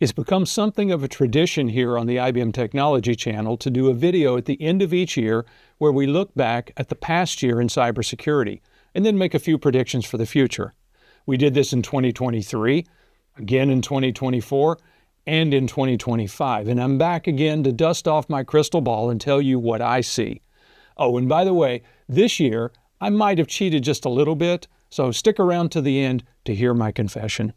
It's become something of a tradition here on the IBM Technology Channel to do a video at the end of each year where we look back at the past year in cybersecurity and then make a few predictions for the future. We did this in 2023, again in 2024, and in 2025. And I'm back again to dust off my crystal ball and tell you what I see. Oh, and by the way, this year, I might have cheated just a little bit, so stick around to the end to hear my confession.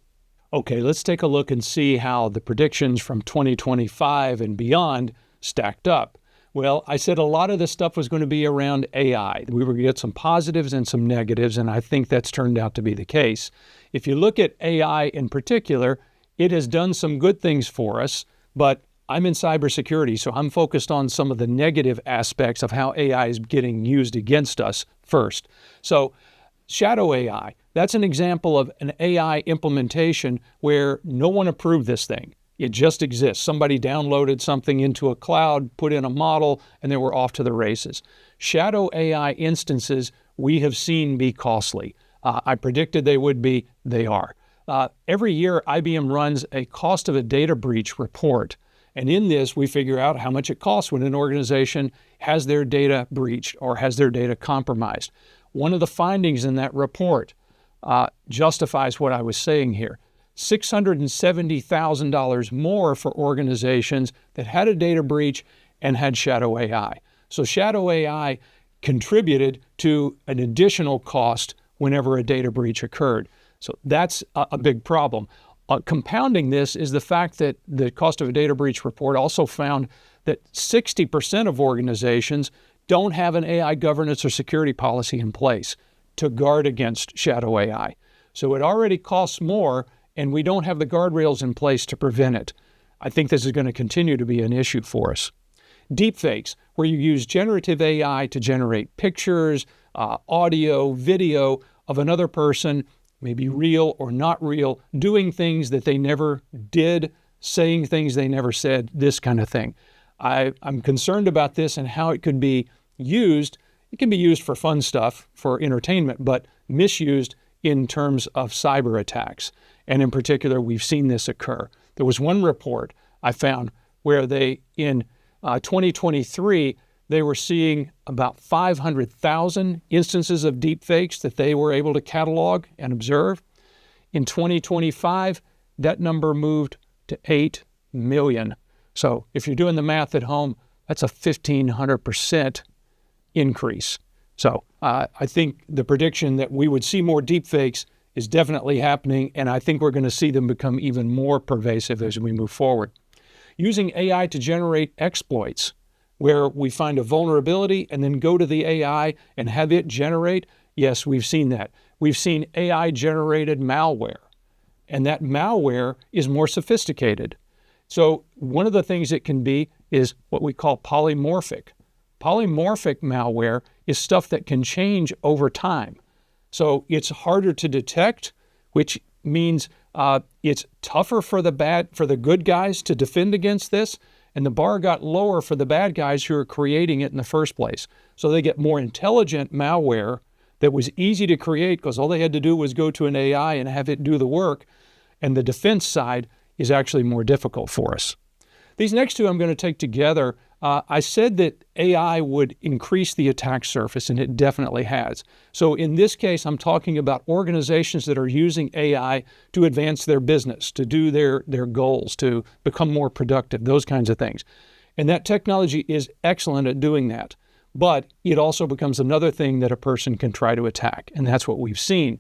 Okay, let's take a look and see how the predictions from 2025 and beyond stacked up. Well, I said a lot of this stuff was going to be around AI. We were going to get some positives and some negatives, and I think that's turned out to be the case. If you look at AI in particular, it has done some good things for us, but I'm in cybersecurity, so I'm focused on some of the negative aspects of how AI is getting used against us first. So, shadow AI, that's an example of an AI implementation where no one approved this thing. It just exists. Somebody downloaded something into a cloud, put in a model, and they were off to the races. Shadow AI instances we have seen be costly. I predicted they would be, they are. Every year, IBM runs a cost of a data breach report. And in this, we figure out how much it costs when an organization has their data breached or has their data compromised. One of the findings in that report justifies what I was saying here. $670,000 more for organizations that had a data breach and had shadow AI. So shadow AI contributed to an additional cost whenever a data breach occurred. So that's a big problem. Compounding this is the fact that the cost of a data breach report also found that 60% of organizations don't have an AI governance or security policy in place to guard against shadow AI. So it already costs more, and we don't have the guardrails in place to prevent it. I think this is going to continue to be an issue for us. Deepfakes, where you use generative AI to generate pictures, audio, video of another person, maybe real or not real, doing things that they never did, saying things they never said, this kind of thing. I'm concerned about this and how it could be used. It can be used for fun stuff, for entertainment, but misused in terms of cyber attacks. And in particular, we've seen this occur. There was one report I found where they, in 2023, they were seeing about 500,000 instances of deepfakes that they were able to catalog and observe. In 2025, that number moved to 8 million. So if you're doing the math at home, that's a 1,500% increase. So I think the prediction that we would see more deepfakes is definitely happening, and I think we're going to see them become even more pervasive as we move forward. Using AI to generate exploits, where we find a vulnerability and then go to the AI and have it generate, yes, we've seen that. We've seen AI-generated malware, and that malware is more sophisticated. So one of the things it can be is what we call polymorphic. Polymorphic malware is stuff that can change over time. So it's harder to detect, which means it's tougher for the good guys to defend against this, and the bar got lower for the bad guys who are creating it in the first place. So they get more intelligent malware that was easy to create because all they had to do was go to an AI and have it do the work, and the defense side is actually more difficult for us. These next two I'm going to take together. I said that AI would increase the attack surface, and it definitely has. So in this case, I'm talking about organizations that are using AI to advance their business, to do their goals, to become more productive, those kinds of things. And that technology is excellent at doing that. But it also becomes another thing that a person can try to attack, and that's what we've seen.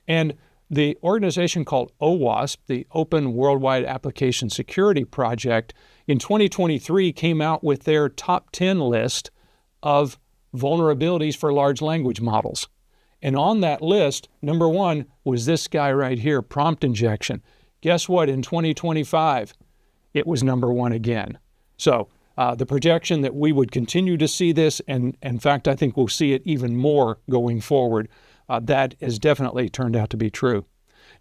And the organization called OWASP, the Open Worldwide Application Security Project, in 2023 came out with their top 10 list of vulnerabilities for large language models. And on that list, number one was this guy right here, prompt injection. Guess what? In 2025, it was number one again. So the projection that we would continue to see this, and in fact, I think we'll see it even more going forward, that has definitely turned out to be true.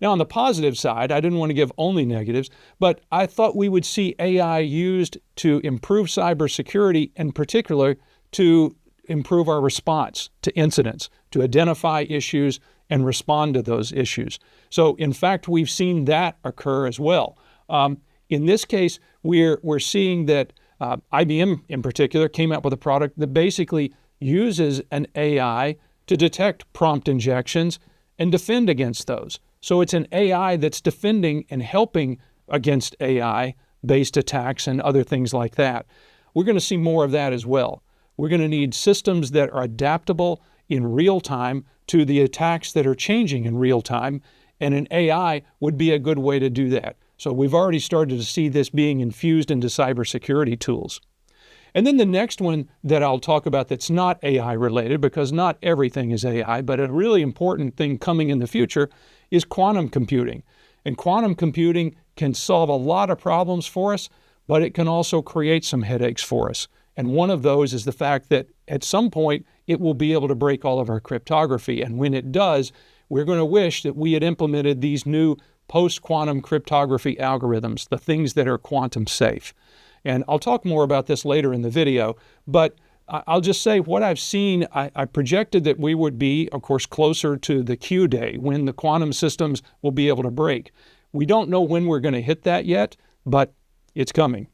Now, on the positive side, I didn't want to give only negatives, but I thought we would see AI used to improve cybersecurity, in particular to improve our response to incidents, to identify issues and respond to those issues. So, in fact, we've seen that occur as well. In this case, we're seeing that IBM in particular came out with a product that basically uses an AI to detect prompt injections and defend against those. So it's an AI that's defending and helping against AI-based attacks and other things like that. We're going to see more of that as well. We're going to need systems that are adaptable in real time to the attacks that are changing in real time, and an AI would be a good way to do that. So we've already started to see this being infused into cybersecurity tools. And then the next one that I'll talk about that's not AI related, because not everything is AI, but a really important thing coming in the future is quantum computing. And quantum computing can solve a lot of problems for us, but it can also create some headaches for us. And one of those is the fact that at some point it will be able to break all of our cryptography. And when it does, we're going to wish that we had implemented these new post-quantum cryptography algorithms, the things that are quantum safe. And I'll talk more about this later in the video, but I'll just say what I've seen, I projected that we would be, of course, closer to the Q day when the quantum systems will be able to break. We don't know when we're going to hit that yet, but it's coming.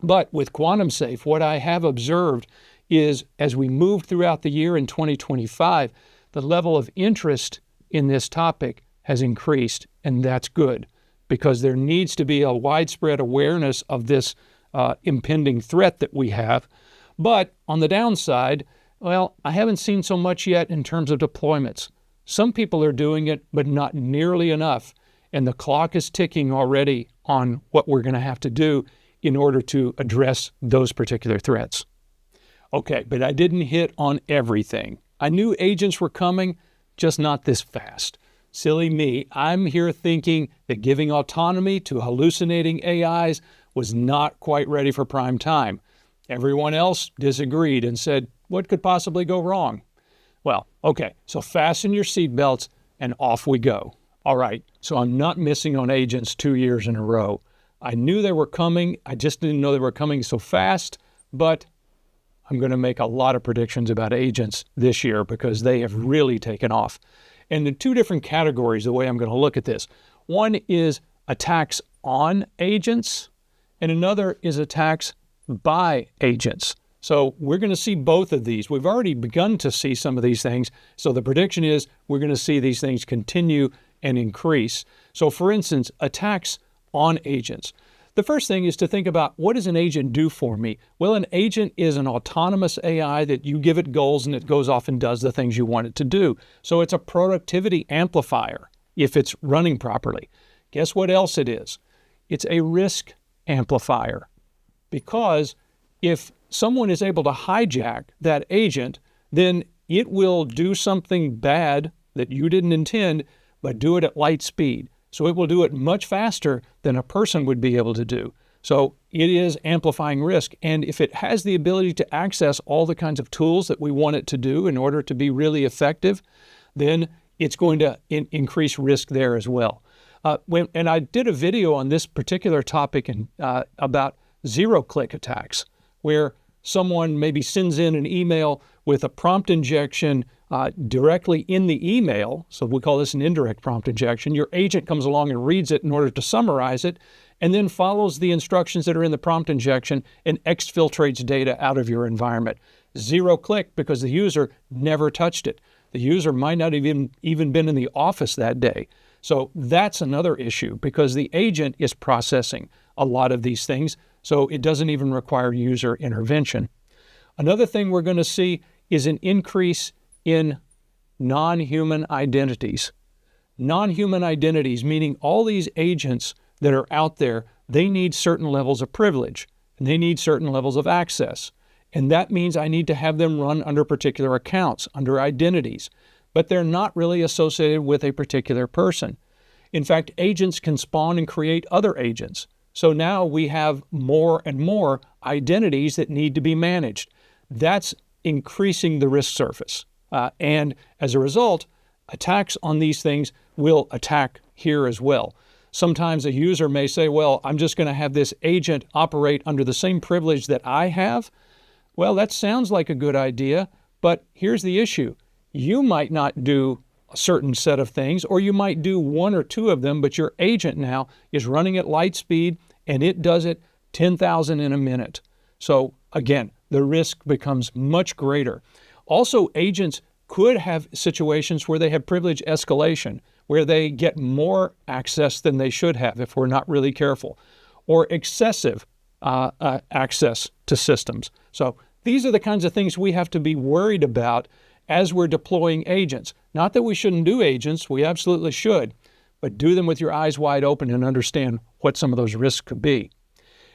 But with quantum safe, what I have observed is as we move throughout the year in 2025, the level of interest in this topic has increased, and that's good because there needs to be a widespread awareness of this impending threat that we have. But on the downside, well, I haven't seen so much yet in terms of deployments. Some people are doing it, but not nearly enough. And the clock is ticking already on what we're going to have to do in order to address those particular threats. Okay, but I didn't hit on everything. I knew agents were coming, just not this fast. Silly me, I'm here thinking that giving autonomy to hallucinating AIs was not quite ready for prime time. Everyone else disagreed and said, what could possibly go wrong? Well, okay, so fasten your seatbelts and off we go. All right, so I'm not missing on agents 2 years in a row. I knew they were coming, I just didn't know they were coming so fast, but I'm going to make a lot of predictions about agents this year because they have really taken off. And in two different categories, the way I'm going to look at this. One is attacks on agents, and another is attacks by agents. So we're going to see both of these. We've already begun to see some of these things. So the prediction is we're going to see these things continue and increase. So for instance, attacks on agents. The first thing is to think about, what does an agent do for me? Well, an agent is an autonomous AI that you give it goals and it goes off and does the things you want it to do. So it's a productivity amplifier if it's running properly. Guess what else it is? It's a risk amplifier, because if someone is able to hijack that agent, then it will do something bad that you didn't intend, but do it at light speed. So it will do it much faster than a person would be able to do. So it is amplifying risk. And if it has the ability to access all the kinds of tools that we want it to do in order to be really effective, then it's going to increase risk there as well. And I did a video on this particular topic about zero-click attacks, where someone maybe sends in an email with a prompt injection directly in the email. So we call this an indirect prompt injection. Your agent comes along and reads it in order to summarize it, and then follows the instructions that are in the prompt injection and exfiltrates data out of your environment. Zero click, because the user never touched it. The user might not even been in the office that day. So that's another issue, because the agent is processing a lot of these things, so it doesn't even require user intervention. Another thing we're going to see is an increase in non-human identities. Non-human identities, meaning all these agents that are out there, they need certain levels of privilege, and they need certain levels of access. And that means I need to have them run under particular accounts, under identities, but they're not really associated with a particular person. In fact, agents can spawn and create other agents. So now we have more and more identities that need to be managed. That's increasing the risk surface. And as a result, attacks on these things will attack here as well. Sometimes a user may say, well, I'm just going to have this agent operate under the same privilege that I have. Well, that sounds like a good idea, but here's the issue. You might not do a certain set of things, or you might do one or two of them, but your agent now is running at light speed and it does it 10,000 in a minute. So again, the risk becomes much greater. Also, agents could have situations where they have privilege escalation, where they get more access than they should have if we're not really careful, or excessive access to systems. So these are the kinds of things we have to be worried about as we're deploying agents. Not that we shouldn't do agents, we absolutely should, but do them with your eyes wide open and understand what some of those risks could be.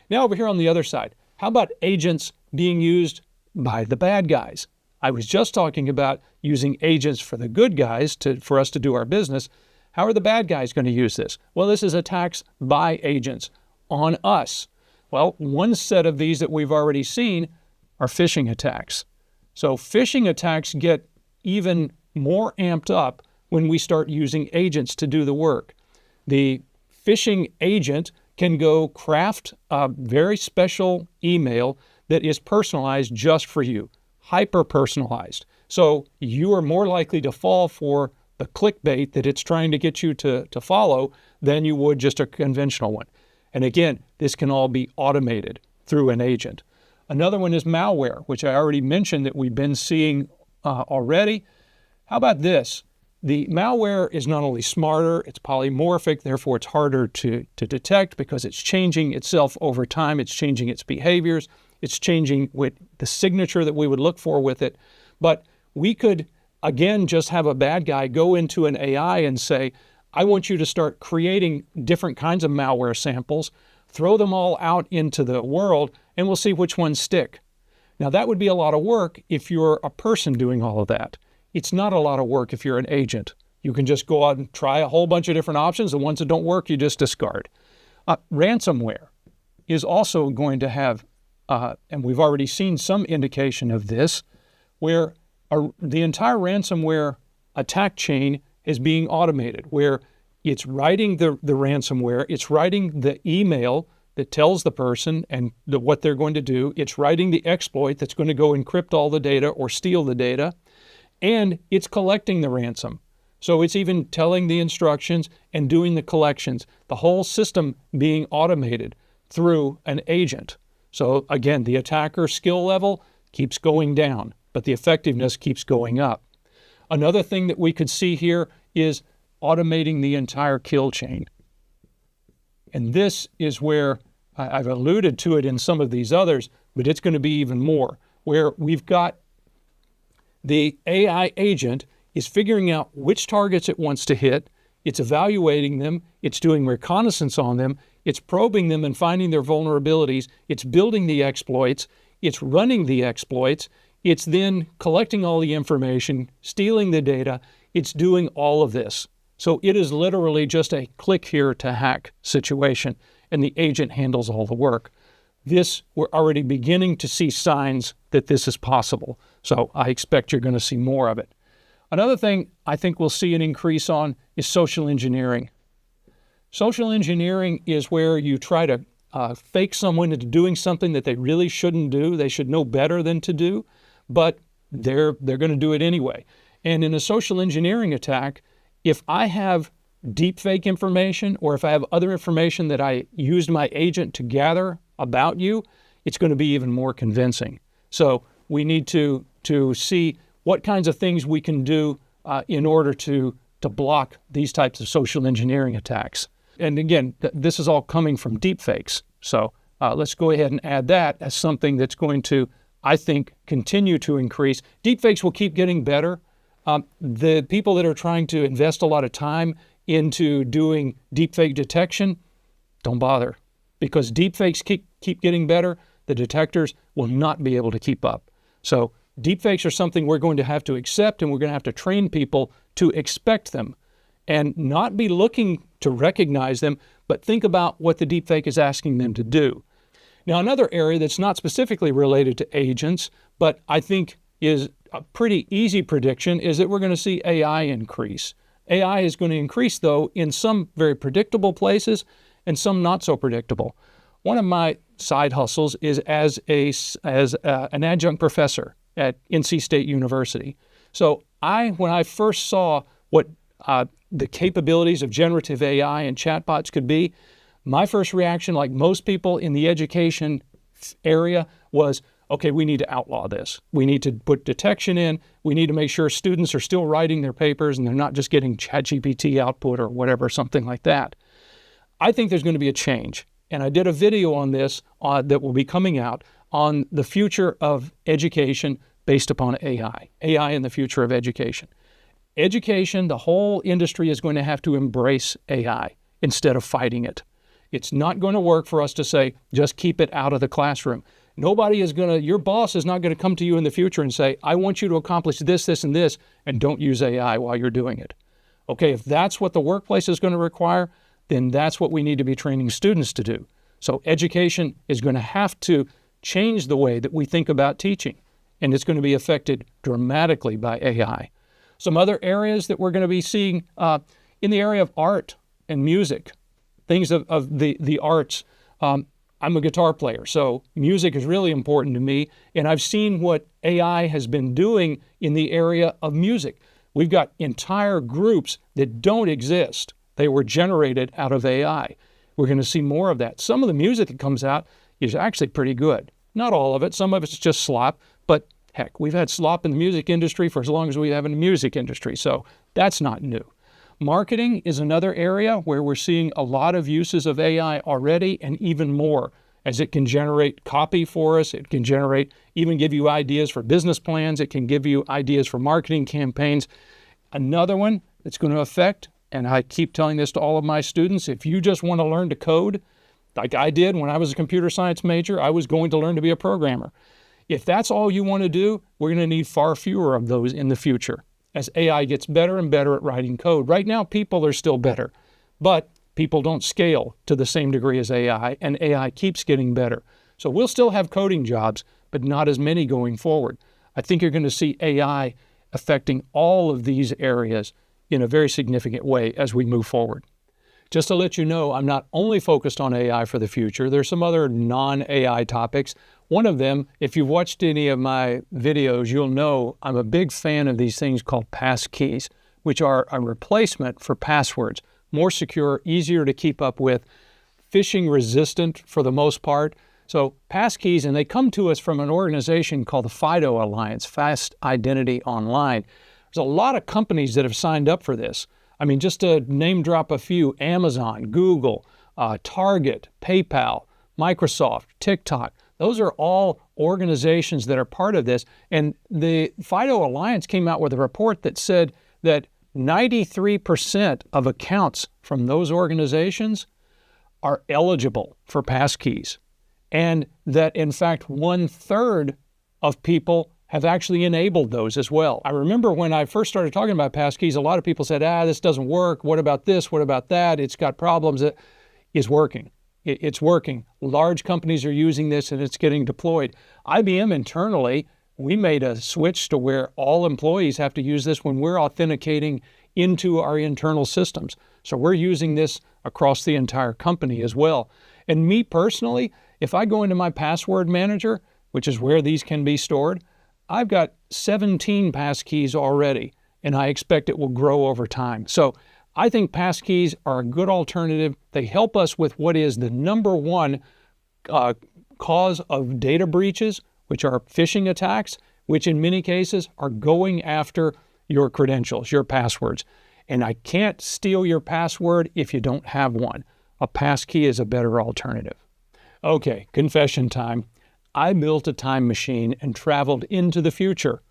Now over here on the other side, how about agents being used by the bad guys? I was just talking about using agents for the good guys for us to do our business. How are the bad guys going to use this? Well, this is attacks by agents on us. Well, one set of these that we've already seen are phishing attacks. So phishing attacks get even more amped up when we start using agents to do the work. The phishing agent can go craft a very special email that is personalized just for you, hyper-personalized. So you are more likely to fall for the clickbait that it's trying to get you to follow than you would just a conventional one. And again, this can all be automated through an agent. Another one is malware, which I already mentioned that we've been seeing already. How about this? The malware is not only smarter, it's polymorphic, therefore it's harder to detect because it's changing itself over time, it's changing its behaviors, it's changing with the signature that we would look for with it. But we could, again, just have a bad guy go into an AI and say, I want you to start creating different kinds of malware samples, throw them all out into the world, and we'll see which ones stick. Now, that would be a lot of work if you're a person doing all of that. It's not a lot of work if you're an agent. You can just go out and try a whole bunch of different options. The ones that don't work, you just discard. Ransomware is also going to have, and we've already seen some indication of this, where the entire ransomware attack chain is being automated, where it's writing the ransomware, it's writing the email that tells the person and what they're going to do, it's writing the exploit that's going to go encrypt all the data or steal the data, and it's collecting the ransom. So it's even telling the instructions and doing the collections, the whole system being automated through an agent. So again, the attacker skill level keeps going down, but the effectiveness keeps going up. Another thing that we could see here is automating the entire kill chain. And this is where I've alluded to it in some of these others, but it's going to be even more, where we've got the AI agent is figuring out which targets it wants to hit, it's evaluating them, it's doing reconnaissance on them, it's probing them and finding their vulnerabilities, it's building the exploits, it's running the exploits, it's then collecting all the information, stealing the data, it's doing all of this. So it is literally just a click here to hack situation, and the agent handles all the work. This, we're already beginning to see signs that this is possible. So I expect you're going to see more of it. Another thing I think we'll see an increase on is social engineering. Social engineering is where you try to fake someone into doing something that they really shouldn't do. They should know better than to do, but they're going to do it anyway. And in a social engineering attack, if I have deepfake information or if I have other information that I used my agent to gather about you, it's going to be even more convincing. So we need to see what kinds of things we can do in order to block these types of social engineering attacks. And again, this is all coming from deepfakes. So let's go ahead and add that as something that's going to, I think, continue to increase. Deepfakes will keep getting better. The people that are trying to invest a lot of time into doing deepfake detection, don't bother, because deepfakes keep getting better. The detectors will not be able to keep up. So deepfakes are something we're going to have to accept, and we're going to have to train people to expect them and not be looking to recognize them, but think about what the deepfake is asking them to do. Now, another area that's not specifically related to agents, but I think is a pretty easy prediction, is that we're going to see AI increase. AI is going to increase, though, in some very predictable places and some not so predictable. One of my side hustles is as an adjunct professor at NC State University. So when I first saw what the capabilities of generative AI and chatbots could be, My first reaction, like most people in the education area, was, okay, we need to outlaw this. We need to put detection in. We need to make sure students are still writing their papers and they're not just getting ChatGPT output or whatever, something like that. I think there's going to be a change. And I did a video on this that will be coming out on the future of education based upon AI and the future of education. Education, the whole industry is going to have to embrace AI instead of fighting it. It's not going to work for us to say, just keep it out of the classroom. Your boss is not going to come to you in the future and say, I want you to accomplish this, this, and this, and don't use AI while you're doing it. Okay, if that's what the workplace is going to require, then that's what we need to be training students to do. So education is going to have to change the way that we think about teaching, and it's going to be affected dramatically by AI. Some other areas that we're going to be seeing in the area of art and music, things of the arts. I'm a guitar player, so music is really important to me, and I've seen what AI has been doing in the area of music. We've got entire groups that don't exist. They were generated out of AI. We're going to see more of that. Some of the music that comes out is actually pretty good. Not all of it. Some of it's just slop, but heck, we've had slop in the music industry for as long as we have in the music industry, so that's not new. Marketing is another area where we're seeing a lot of uses of AI already, and even more, as it can generate copy for us. It can even give you ideas for business plans. It can give you ideas for marketing campaigns. Another one that's going to affect, and I keep telling this to all of my students, if you just want to learn to code, like I did when I was a computer science major, I was going to learn to be a programmer. If that's all you want to do, we're going to need far fewer of those in the future as AI gets better and better at writing code. Right now, people are still better, but people don't scale to the same degree as AI, and AI keeps getting better. So we'll still have coding jobs, but not as many going forward. I think you're going to see AI affecting all of these areas in a very significant way as we move forward. Just to let you know, I'm not only focused on AI for the future. There's some other non-AI topics. One of them, if you've watched any of my videos, you'll know I'm a big fan of these things called passkeys, which are a replacement for passwords. More secure, easier to keep up with, phishing resistant for the most part. So passkeys, and they come to us from an organization called the FIDO Alliance, Fast Identity Online. There's a lot of companies that have signed up for this. I mean, just to name drop a few, Amazon, Google, Target, PayPal, Microsoft, TikTok. Those are all organizations that are part of this. And the FIDO Alliance came out with a report that said that 93% of accounts from those organizations are eligible for passkeys. And that, in fact, 1/3 of people have actually enabled those as well. I remember when I first started talking about passkeys, a lot of people said, this doesn't work. What about this? What about that? It's got problems. It is working. It's working. Large companies are using this and it's getting deployed. IBM internally, we made a switch to where all employees have to use this when we're authenticating into our internal systems. So we're using this across the entire company as well. And me personally, if I go into my password manager, which is where these can be stored, I've got 17 passkeys already, and I expect it will grow over time. So I think passkeys are a good alternative. They help us with what is the number one cause of data breaches, which are phishing attacks, which in many cases are going after your credentials, your passwords. And I can't steal your password if you don't have one. A passkey is a better alternative. Okay, confession time. I built a time machine and traveled into the future.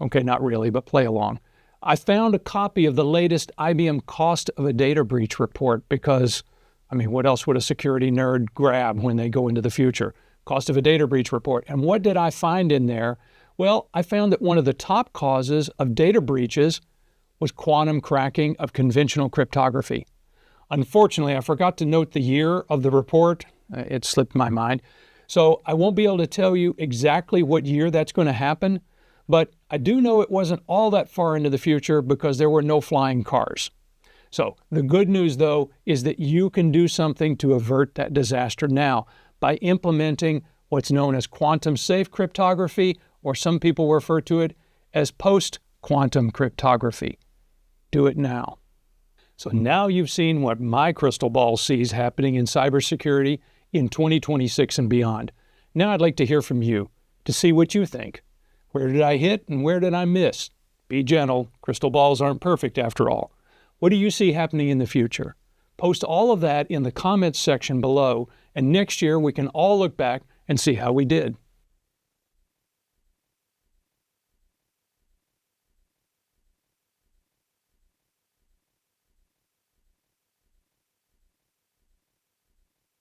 Okay, not really, but play along. I found a copy of the latest IBM Cost of a Data Breach report because, what else would a security nerd grab when they go into the future? Cost of a Data Breach report. And what did I find in there? Well, I found that one of the top causes of data breaches was quantum cracking of conventional cryptography. Unfortunately, I forgot to note the year of the report. It slipped my mind. So I won't be able to tell you exactly what year that's going to happen, but I do know it wasn't all that far into the future because there were no flying cars. So the good news, though, is that you can do something to avert that disaster now by implementing what's known as quantum safe cryptography, or some people refer to it as post-quantum cryptography. Do it now. So now you've seen what my crystal ball sees happening in cybersecurity in 2026 and beyond. Now I'd like to hear from you to see what you think. Where did I hit and where did I miss? Be gentle. Crystal balls aren't perfect after all. What do you see happening in the future? Post all of that in the comments section below, and next year we can all look back and see how we did.